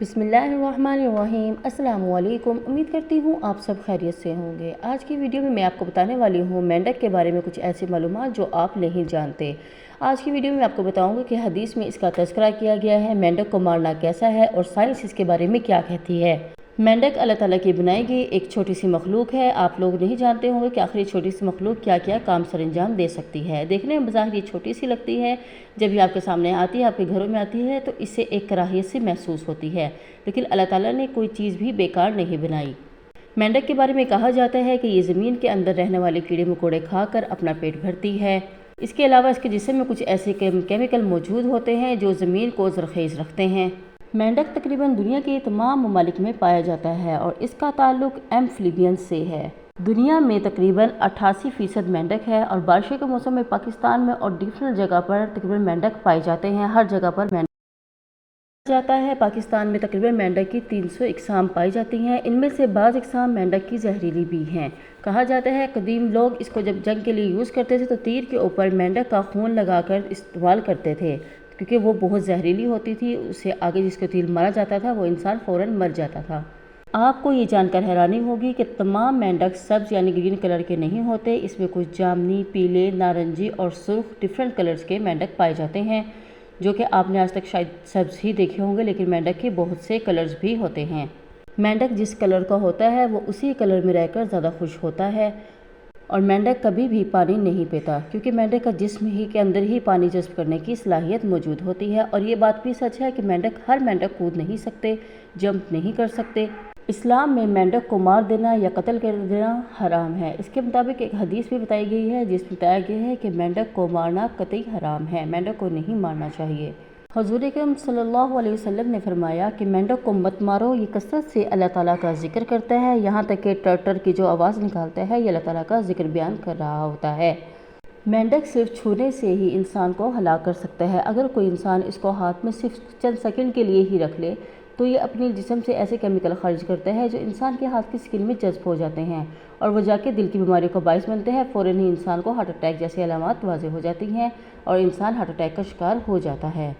بسم اللہ الرحمن الرحیم۔ السلام علیکم، امید کرتی ہوں آپ سب خیریت سے ہوں گے۔ آج کی ویڈیو میں آپ کو بتانے والی ہوں مینڈک کے بارے میں کچھ ایسی معلومات جو آپ نہیں جانتے۔ آج کی ویڈیو میں آپ کو بتاؤں گا کہ حدیث میں اس کا تذکرہ کیا گیا ہے، مینڈک کو مارنا کیسا ہے اور سائنس اس کے بارے میں کیا کہتی ہے۔ مینڈک اللہ تعالیٰ کی بنائی گئی ایک چھوٹی سی مخلوق ہے۔ آپ لوگ نہیں جانتے ہوں گے کہ آخر یہ چھوٹی سی مخلوق کیا کیا کام سر انجام دے سکتی ہے۔ دیکھنے میں بظاہر یہ چھوٹی سی لگتی ہے، جب یہ آپ کے سامنے آتی ہے، آپ کے گھروں میں آتی ہے تو اس سے ایک کراہیت سی محسوس ہوتی ہے، لیکن اللہ تعالیٰ نے کوئی چیز بھی بیکار نہیں بنائی۔ مینڈک کے بارے میں کہا جاتا ہے کہ یہ زمین کے اندر رہنے والے کیڑے مکوڑے کھا کر اپنا پیٹ بھرتی ہے۔ اس کے علاوہ اس کے جسم میں کچھ ایسے کیمیکل موجود ہوتے ہیں جو زمین کو زرخیز رکھتے ہیں۔ مینڈک تقریباً دنیا کے تمام ممالک میں پایا جاتا ہے اور اس کا تعلق ایمفیبینز سے ہے۔ دنیا میں تقریباً 88% مینڈک ہے اور بارشوں کے موسم میں پاکستان میں اور ڈفرینٹ جگہ پر تقریباً مینڈک پائے جاتے ہیں۔ ہر جگہ پر مینڈک جاتا ہے۔ پاکستان میں تقریباً مینڈک کی 300 اقسام پائی جاتی ہیں۔ ان میں سے بعض اقسام مینڈک کی زہریلی بھی ہیں۔ کہا جاتا ہے قدیم لوگ اس کو جب جنگ کے لیے یوز کرتے تھے تو تیر کے اوپر مینڈک کا خون لگا کر استعمال کرتے تھے، کیونکہ وہ بہت زہریلی ہوتی تھی۔ اسے آگے جس کو تیر مارا جاتا تھا وہ انسان فوراً مر جاتا تھا۔ آپ کو یہ جان کر حیرانی ہوگی کہ تمام مینڈک سبز یعنی گرین کلر کے نہیں ہوتے۔ اس میں کچھ جامنی، پیلے، نارنجی اور سرخ ڈفرینٹ کلرز کے مینڈک پائے جاتے ہیں، جو کہ آپ نے آج تک شاید سبز ہی دیکھے ہوں گے، لیکن مینڈک کے بہت سے کلرز بھی ہوتے ہیں۔ مینڈک جس کلر کا ہوتا ہے وہ اسی کلر میں رہ کر زیادہ خوش ہوتا ہے، اور مینڈک کبھی بھی پانی نہیں پیتا، کیونکہ مینڈک کا جسم ہی کے اندر ہی پانی جذب کرنے کی صلاحیت موجود ہوتی ہے۔ اور یہ بات بھی سچ ہے کہ ہر مینڈک کود نہیں سکتے، جمپ نہیں کر سکتے۔ اسلام میں مینڈک کو مار دینا یا قتل کر دینا حرام ہے۔ اس کے مطابق ایک حدیث بھی بتائی گئی ہے جس میں بتایا گیا ہے کہ مینڈک کو مارنا قطعی حرام ہے، مینڈک کو نہیں مارنا چاہیے۔ حضور اکرم صلی اللہ علیہ وسلم نے فرمایا کہ مینڈک کو مت مارو، یہ کثرت سے اللہ تعالیٰ کا ذکر کرتا ہے، یہاں تک کہ ٹرٹر کی جو آواز نکالتا ہے یہ اللہ تعالیٰ کا ذکر بیان کر رہا ہوتا ہے۔ مینڈک صرف چھونے سے ہی انسان کو ہلاک کر سکتا ہے۔ اگر کوئی انسان اس کو ہاتھ میں صرف چند سیکنڈ کے لیے ہی رکھ لے تو یہ اپنے جسم سے ایسے کیمیکل خارج کرتا ہے جو انسان کے ہاتھ کی سکن میں جذب ہو جاتے ہیں اور وہ جا کے دل کی بیماری کا باعث بنتے ہیں۔ فوراً ہی انسان کو ہارٹ اٹیک جیسی علامات واضح ہو جاتی ہیں اور انسان ہارٹ اٹیک کا شکار ہو جاتا ہے۔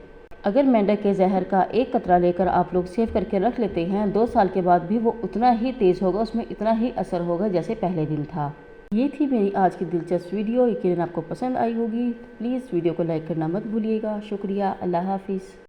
اگر مینڈک کے زہر کا ایک قطرہ لے کر آپ لوگ سیو کر کے رکھ لیتے ہیں، 2 سال کے بعد بھی وہ اتنا ہی تیز ہوگا، اس میں اتنا ہی اثر ہوگا جیسے پہلے دن تھا۔ یہ تھی میری آج کی دلچسپ ویڈیو، یقیناً آپ کو پسند آئی ہوگی۔ پلیز ویڈیو کو لائک کرنا مت بھولیے گا۔ شکریہ، اللہ حافظ۔